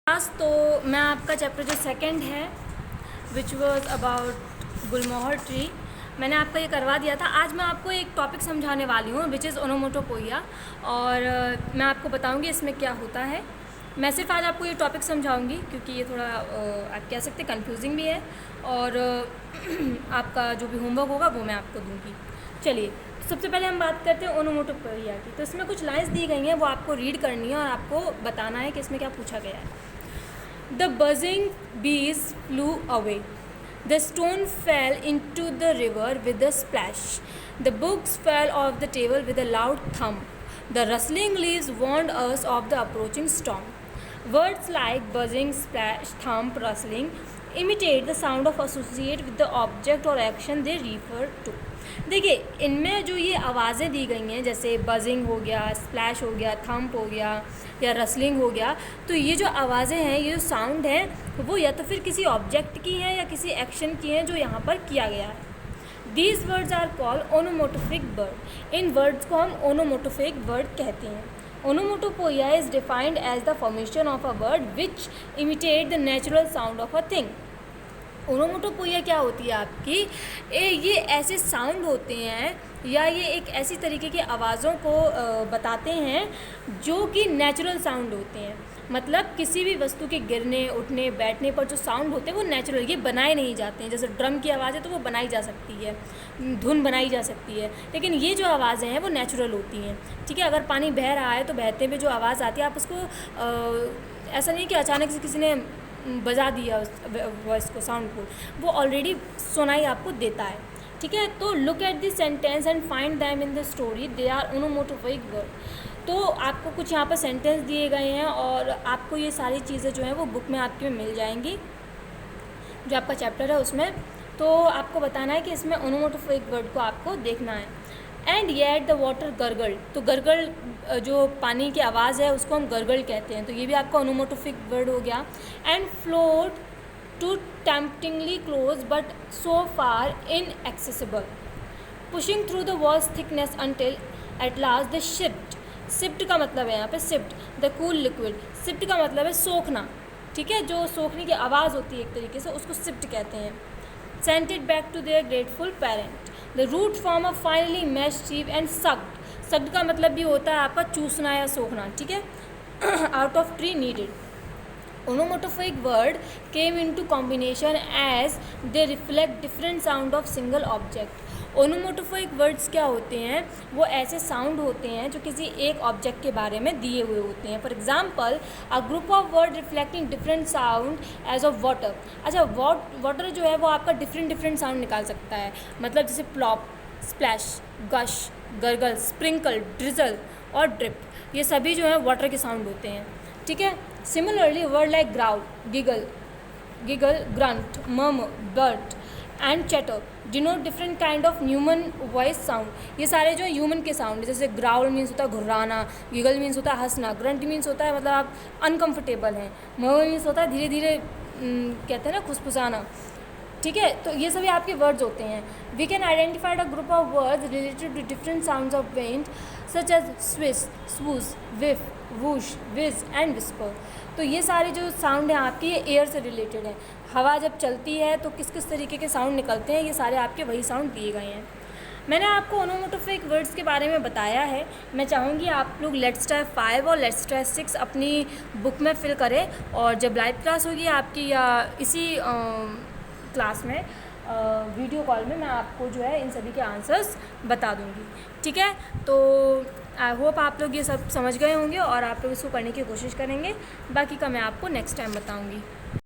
Class तो मैं आपका चैप्टर जो सेकंड है which was about Gulmohar tree, मैंने आपका ये करवा दिया था। आज मैं आपको एक टॉपिक समझाने वाली हूँ विच इज़ ओनोमोटोपोइया, और मैं आपको बताऊँगी इसमें क्या होता है। मैं सिर्फ आज आपको ये टॉपिक समझाऊँगी क्योंकि ये थोड़ा आप कह सकते कंफ्यूजिंग भी है, और आपका जो भी होमवर्क होगा वो मैं आपको दूँगी। चलिए, सबसे पहले हम बात करते हैं ओनोमोटोपोइया की। तो इसमें कुछ लाइन्स दी गई हैं, वो आपको रीड करनी है और आपको बताना है कि इसमें क्या पूछा गया है। The buzzing bees flew away. The stone fell into the river with a splash. The books fell off the table with a loud thump. The rustling leaves warned us of the approaching storm. Words like buzzing, splash, thump, rustling imitate the sound of associate with the object or action they refer to. देखिए, इनमें जो ये आवाज़ें दी गई हैं, जैसे buzzing हो गया, स्प्लैश हो गया, थंप हो गया या रसलिंग हो गया, तो ये जो आवाज़ें हैं, ये जो साउंड है, वो या तो फिर किसी ऑब्जेक्ट की हैं या किसी एक्शन की हैं जो यहाँ पर किया गया है। These words are called onomatopoeic word. इन वर्ड्स को हम ओनोमोटोफिक वर्ड कहते हैं। Onomatopoeia is defined as the formation of a word which imitate the natural sound of a thing. Onomatopoeia क्या होती है आपकी, ये ऐसे साउंड होते हैं या ये एक ऐसी तरीके की आवाज़ों को बताते हैं जो कि नेचुरल साउंड होते हैं। मतलब किसी भी वस्तु के गिरने, उठने, बैठने पर जो साउंड होते हैं वो नेचुरल, ये बनाए नहीं जाते हैं। जैसे ड्रम की आवाज़ है तो वो बनाई जा सकती है, धुन बनाई जा सकती है, लेकिन ये जो आवाज़ें हैं वो नेचुरल होती हैं। ठीक है, अगर पानी बह रहा है तो बहते हुए जो आवाज़ आती है, आप उसको ऐसा नहीं कि अचानक से किसी ने बजा दिया उस वॉइस को, साउंड को, वो ऑलरेडी सुनाई आपको देता है। ठीक है, तो look at this sentence and find them in the story, they are onomatopoeic word. तो आपको कुछ यहाँ पर सेंटेंस दिए गए हैं और आपको ये सारी चीज़ें जो हैं वो बुक में आपके मिल जाएंगी, जो आपका चैप्टर है उसमें। तो आपको बताना है कि इसमें ओनोमोटोपोइक वर्ड को आपको देखना है। एंड येट द वाटर गरगल, तो गरगल जो पानी की आवाज़ है उसको हम गरगल कहते हैं, तो ये भी आपका ओनोमोटोफिक वर्ड हो गया। And float too temptingly close but so far inaccessible, pushing through the walls thickness until at last the shift. Shift का मतलब है यहाँ पे shift the cool liquid. Shift का मतलब है सोखना। ठीक है, जो सोखने की आवाज़ होती है एक तरीके से, उसको शिफ्ट कहते हैं। Sent it back to their grateful parent. The root form of finally mashed sheave and sucked. Sucked का मतलब भी होता है आपका चूसना या सोखना। ठीक है, out of tree needed. Onomatopoeic word came into combination as they reflect different sound of single object. Onomatopoeic words क्या होते हैं, वो ऐसे साउंड होते हैं जो किसी एक ऑब्जेक्ट के बारे में दिए हुए होते हैं। For example, a group of word reflecting different sound as of water. अच्छा, वाटर जो है वो आपका डिफरेंट साउंड निकाल सकता है। मतलब जैसे प्लॉप, स्प्लैश, गश, गरगल, स्प्रिंकल, ड्रिजल और ड्रिप, ये सभी जो है वाटर के साउंड होते हैं। ठीक है, similarly word like growl, giggle, grunt, murmur, blurt and chatter denote different kind of human voice sound. ये सारे जो ह्यूमन के साउंड, जैसे ग्राउल मीन्स होता है घुर्राना, गिगल मीन्स होता है हंसना, ग्रंट मीन्स होता है मतलब आप अनकंफर्टेबल हैं, मर्मर मीन्स होता है धीरे धीरे कहते हैं ना खुसफुसाना। ठीक है, तो ये सभी आपके वर्ड्स होते हैं। We can identified a group of words related to different sounds of wind such as swish, swoosh, whiff, whoosh, whiz and whisper. तो ये सारे जो साउंड हैं आपके, ये एयर से रिलेटेड हैं। हवा जब चलती है तो किस किस तरीके के साउंड निकलते हैं, ये सारे आपके वही साउंड दिए गए हैं। मैंने आपको ओनोमोटोफिक वर्ड्स के बारे में बताया है। मैं चाहूँगी आप लोग लेट्स ट्राई 5 और लेट्स ट्राई 6 अपनी बुक में फिल करें, और जब लाइव क्लास होगी आपकी या इसी क्लास में वीडियो कॉल में मैं आपको जो है इन सभी के आंसर्स बता दूँगी। ठीक है, तो आई होप आप लोग ये सब समझ गए होंगे और आप लोग इसको करने की कोशिश करेंगे। बाकी का मैं आपको नेक्स्ट टाइम बताऊँगी।